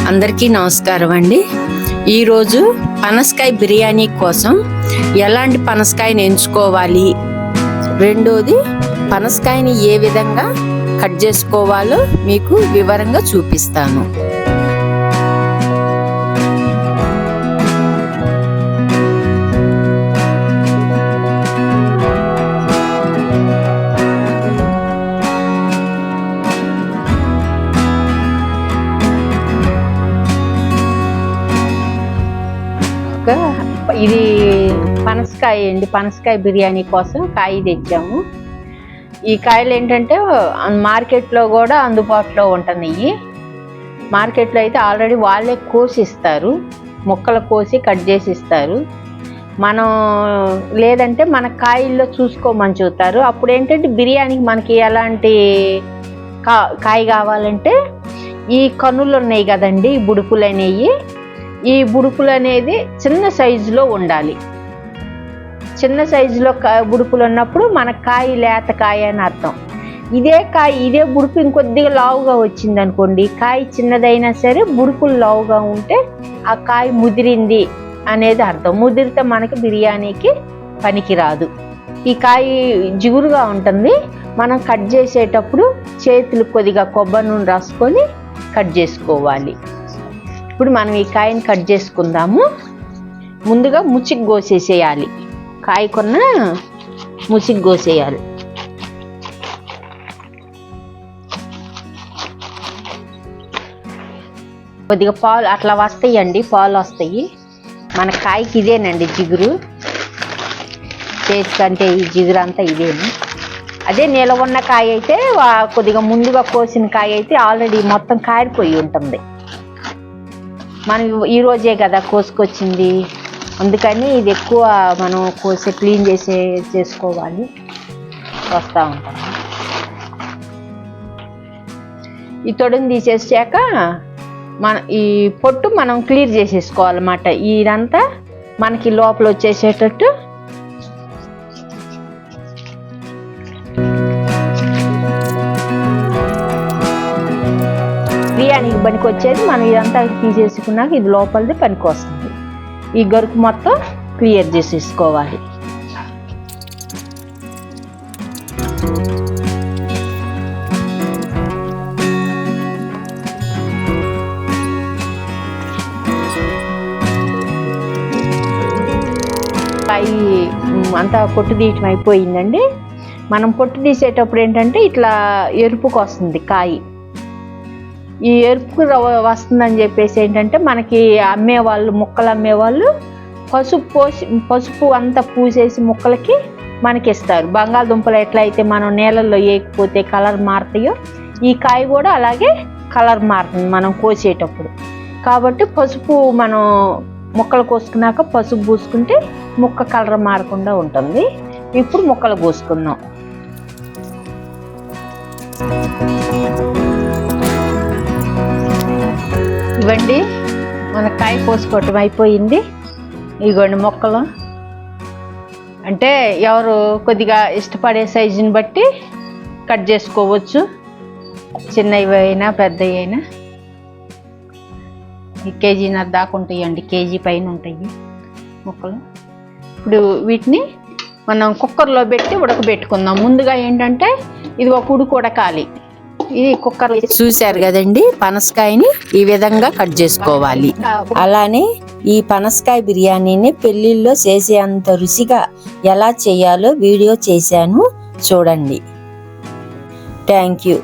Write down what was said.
అందరికీ నమస్కారం అండి. ఈరోజు పనసకాయ బిర్యానీ కోసం ఎలాంటి పనసకాయని ఎంచుకోవాలి, రెండోది పనసకాయని ఏ విధంగా కట్ చేసుకోవాలో మీకు వివరంగా చూపిస్తాను. ఇది పనసకాయ అండి. పనసకాయ బిర్యానీ కోసం కాయ తెచ్చాము. ఈ కాయలు ఏంటంటే మార్కెట్లో కూడా అందుబాటులో ఉంటున్నాయి. మార్కెట్లో అయితే ఆల్రెడీ వాళ్ళే కోసి ఇస్తారు, ముక్కలు కోసి కట్ చేసి ఇస్తారు. మనం లేదంటే మన కాయల్లో చూసుకోమని చెబుతారు. అప్పుడు ఏంటంటే బిర్యానీకి మనకి ఎలాంటి కాయ కావాలంటే ఈ కనులు ఉన్నాయి కదండి, ఈ బుడుపులు అనేవి, ఈ బుడుపులు అనేది చిన్న సైజులో ఉండాలి. చిన్న సైజులో బుడుపులు ఉన్నప్పుడు మన కాయ లేత కాయ అని అర్థం. ఇదే బుడుపు ఇంకొద్దిగా లావుగా వచ్చింది అనుకోండి, కాయ చిన్నదైనా సరే బుడుపులు లావుగా ఉంటే ఆ కాయ ముదిరింది అనేది అర్థం. ముదిరితే మనకి బిర్యానీకి పనికిరాదు. ఈ కాయ జిగురుగా ఉంటుంది. మనం కట్ చేసేటప్పుడు చేతులు కొద్దిగా కొబ్బరి నూనె రాసుకొని కట్ చేసుకోవాలి. ఇప్పుడు మనం ఈ కాయని కట్ చేసుకుందాము. ముందుగా ముచ్చికి కోసేసేయాలి. కాయకున్న ముచ్చికి కోసేయాలి. కొద్దిగా పాలు అట్లా వస్తాయండి, పాలు వస్తాయి. మన కాయకి ఇదేనండి జిగురు, చేతికంటే ఈ జిగురు అంతా ఇదేను. అదే నిలవన్న కాయ అయితే కొద్దిగా ముందుగా కోసిన కాయ అయితే ఆల్రెడీ మొత్తం కారిపోయి ఉంటుంది. మనం ఈరోజే కదా కోసుకొచ్చింది, అందుకని ఇది ఎక్కువ మనం కోసి క్లీన్ చేసుకోవాలి. వస్తూ ఉంటాం. ఈ తొడుని తీసేసాక ఈ పొట్టు మనం క్లియర్ చేసేసుకోవాలన్నమాట. ఇదంతా మనకి లోపల వచ్చేసేటట్టు బిర్యానీకి పనికి వచ్చేది. మనం ఇదంతా తీసేసుకున్నాక ఇది లోపలిది పనికి వస్తుంది. ఈ గరుకు మొత్తం క్లియర్ చేసేసుకోవాలి. అంతా పొట్టు తీయటం అయిపోయిందండి. మనం పొట్టు తీసేటప్పుడు ఏంటంటే ఇట్లా ఎరుపుకు వస్తుంది కాయ. ఈ ఎరుపు వస్తుందని చెప్పేసి ఏంటంటే మనకి అమ్మేవాళ్ళు, ముక్కలు అమ్మేవాళ్ళు పసుపు అంతా పూసేసి ముక్కలకి మనకి ఇస్తారు. బంగాళదుంపలు ఎట్లయితే మనం నీళ్ళల్లో వేయకపోతే కలర్ మారుతాయో, ఈ కాయ కూడా అలాగే కలర్ మారుతుంది మనం కోసేటప్పుడు. కాబట్టి పసుపు మనం ముక్కలు కోసుకున్నాక పసుపు పూసుకుంటే ముక్క కలర్ మారకుండా ఉంటుంది. ఇప్పుడు ముక్కలు కోసుకుందాం. ఇవ్వండి, మన కాయ కోసుకోవటం అయిపోయింది. ఇదిగోండి ముక్కలు. అంటే ఎవరు కొద్దిగా ఇష్టపడే సైజుని బట్టి కట్ చేసుకోవచ్చు. చిన్నవి అయినా పెద్దవి అయినా. ఈ కేజీన్నర దాకా ఉంటాయండి, కేజీ పైన ఉంటాయి ముక్కలు. ఇప్పుడు వీటిని మనం కుక్కర్లో పెట్టి ఉడకబెట్టుకుందాం. ముందుగా ఏంటంటే ఇది ఒక ఉడకాలి. ఇది కుక్కర్ చూశారు కదండి, పనసకాయని ఈ విధంగా కట్ చేసుకోవాలి. అలానే ఈ పనసకాయ బిర్యానీని పెళ్లిళ్ళలో చేసేంత రుచిగా ఎలా చేయాలో వీడియో చేశాను, చూడండి. Thank you.